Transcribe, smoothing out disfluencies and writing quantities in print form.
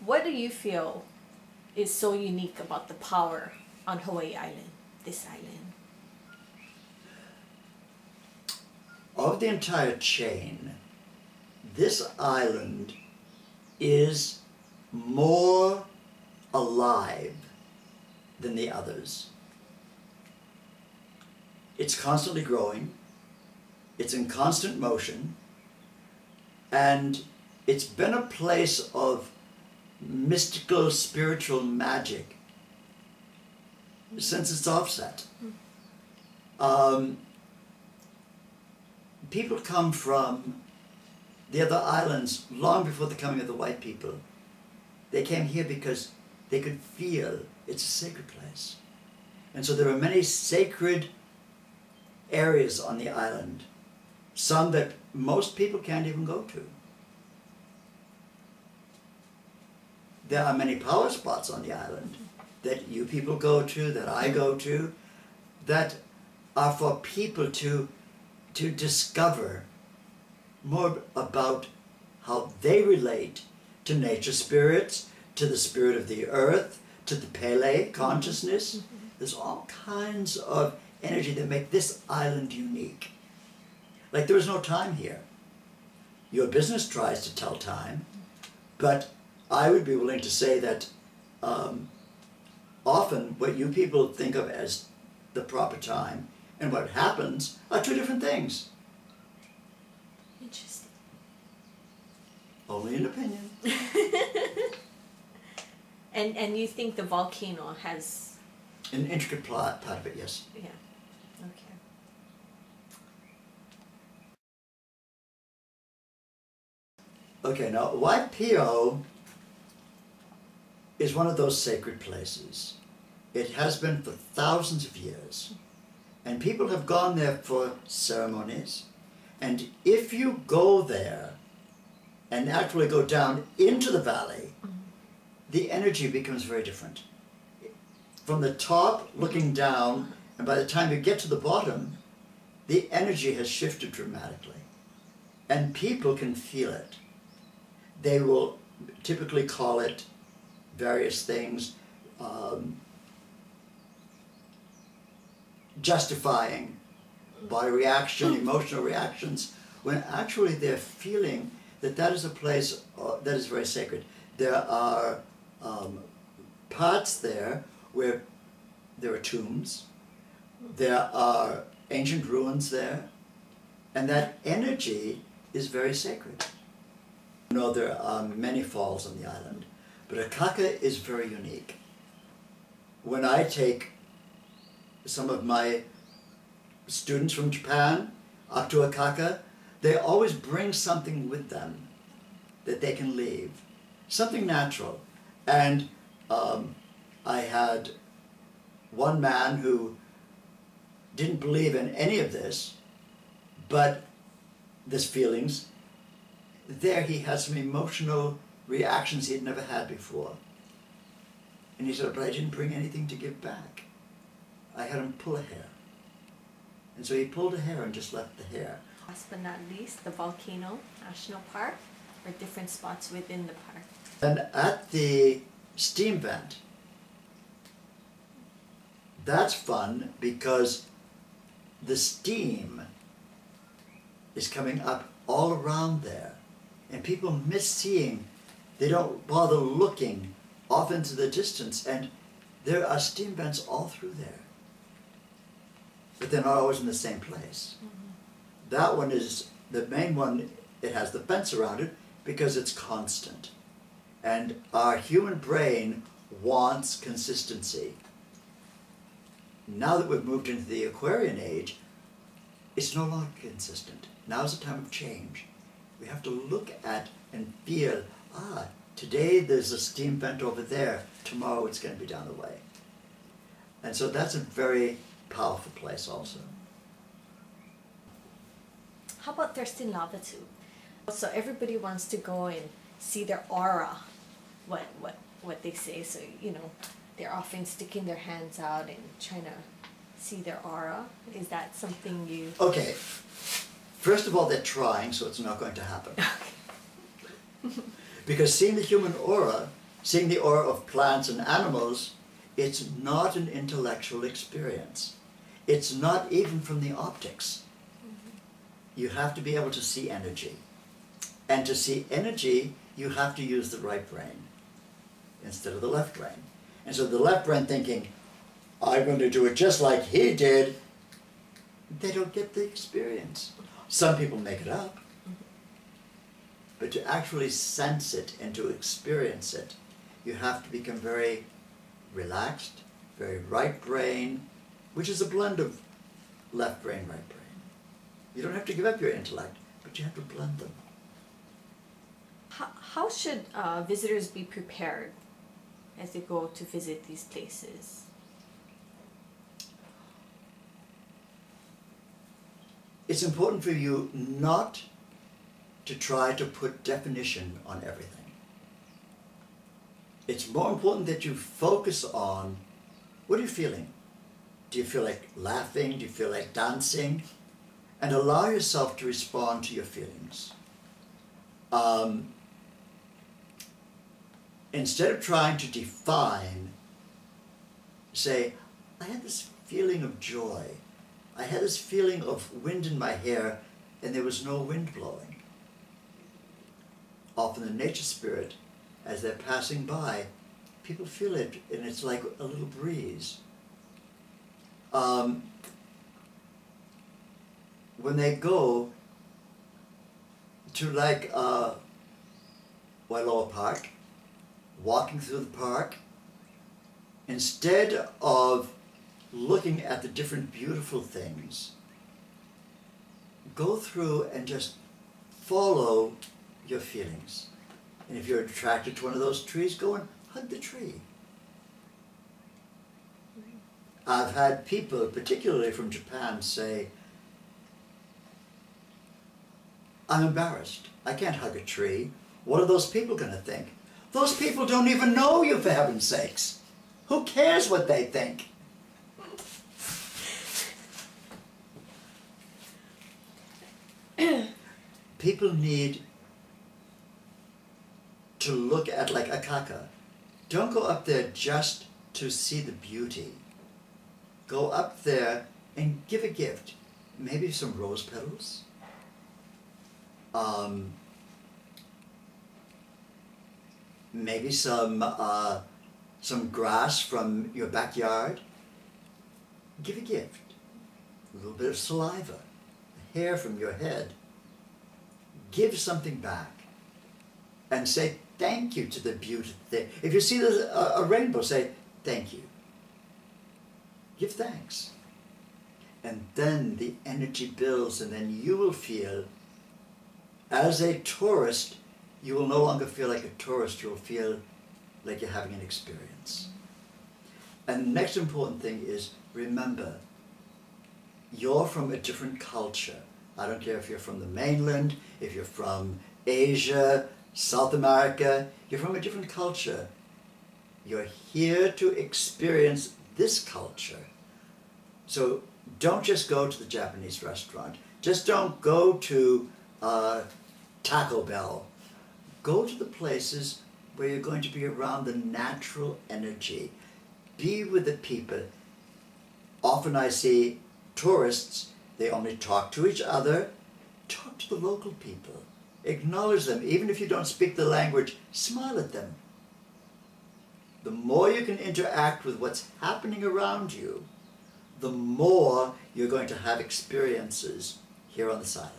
What do you feel is so unique about the power on Hawaii Island, this island? Of the entire chain, this island is more alive than the others. It's constantly growing, it's in constant motion, and it's been a place of mystical, spiritual magic since its offset. People come from the other islands long before the coming of the white people. They came here because they could feel it's a sacred place. And so there are many sacred areas on the island, some that most people can't even go to. There are many power spots on the island that you people go to, that I go to, that are for people to discover more about how they relate to nature spirits, to the spirit of the earth, to the Pele consciousness. There's all kinds of energy that make this island unique. Like there is no time here. Your business tries to tell time, but I would be willing to say that often what you people think of as the proper time and what happens are two different things. Interesting. Only an opinion. And you think the volcano has... An intricate part of it, yes. Yeah, okay. Okay, now Waipio is one of those sacred places. It has been for thousands of years. And people have gone there for ceremonies. And if you go there and actually go down into the valley, the energy becomes very different. From the top, looking down, and by the time you get to the bottom, the energy has shifted dramatically. And people can feel it. They will typically call it various things, justifying body reaction, emotional reactions, when actually they're feeling that that is a place that is very sacred. There are parts there where there are tombs, there are ancient ruins there, and that energy is very sacred. You know, there are many falls on the island, but Akaka is very unique. When I take some of my students from Japan up to Akaka, they always bring something with them that they can leave, something natural. And I had one man who didn't believe in any of this, but this feelings. There he had some emotional reactions he'd never had before. And he said, but I didn't bring anything to give back. I had him pull a hair. And so he pulled a hair and just left the hair. Last but not least, the Volcano National Park, or different spots within the park. And at the steam vent, that's fun because the steam is coming up all around there. And people miss seeing, they don't bother looking off into the distance, and there are steam vents all through there. But they're not always in the same place. That one is, the main one, it has the fence around it because it's constant. And our human brain wants consistency. Now that we've moved into the Aquarian age, it's no longer consistent. Now's a time of change. We have to look at and feel, today there's a steam vent over there, tomorrow it's going to be down the way. And so that's a very powerful place also. How about Thurston Lava Tube? So everybody wants to go and see their aura, what they say. So, you know, they're often sticking their hands out and trying to see their aura. Is that something you... Okay. First of all, they're trying, so it's not going to happen. Because seeing the human aura seeing the aura of plants and animals, it's not an intellectual experience. It's not even from the optics. You have to be able to see energy. And to see energy, you have to use the right brain instead of the left brain. And so the left brain thinking, I'm going to do it just like he did, they don't get the experience. Some people make it up. But to actually sense it and to experience it, you have to become very relaxed, very right brain, which is a blend of left brain, right brain. You don't have to give up your intellect, but you have to blend them. How should visitors be prepared as they go to visit these places? It's important for you not to try to put definition on everything. It's more important that you focus on, what are you feeling? Do you feel like laughing? Do you feel like dancing? And allow yourself to respond to your feelings. Instead of trying to define, say, I had this feeling of joy. I had this feeling of wind in my hair and there was no wind blowing. Often the nature spirit, as they're passing by, people feel it and it's like a little breeze. When they go to like Wailoa Park, walking through the park, instead of looking at the different beautiful things, go through and just follow your feelings. And if you're attracted to one of those trees, go and hug the tree. I've had people, particularly from Japan, say, I'm embarrassed. I can't hug a tree. What are those people going to think? Those people don't even know you, for heaven's sakes. Who cares what they think? People need to look at like a kaka. Don't go up there just to see the beauty. Go up there and give a gift. Maybe some rose petals. Maybe some grass from your backyard. Give a gift. A little bit of saliva, hair from your head. Give something back and say thank you to the beauty there. If you see a rainbow, say thank you. Give thanks. And then the energy builds, and then you will feel, as a tourist, you will no longer feel like a tourist, you'll feel like you're having an experience. And the next important thing is, remember, you're from a different culture. I don't care if you're from the mainland, if you're from Asia, South America, you're from a different culture. You're here to experience this culture. So don't just go to the Japanese restaurant. Just don't go to Taco Bell. Go to the places where you're going to be around the natural energy. Be with the people. Often I see tourists, they only talk to each other. Talk to the local people. Acknowledge them. Even if you don't speak the language, smile at them. The more you can interact with what's happening around you, the more you're going to have experiences here on this island.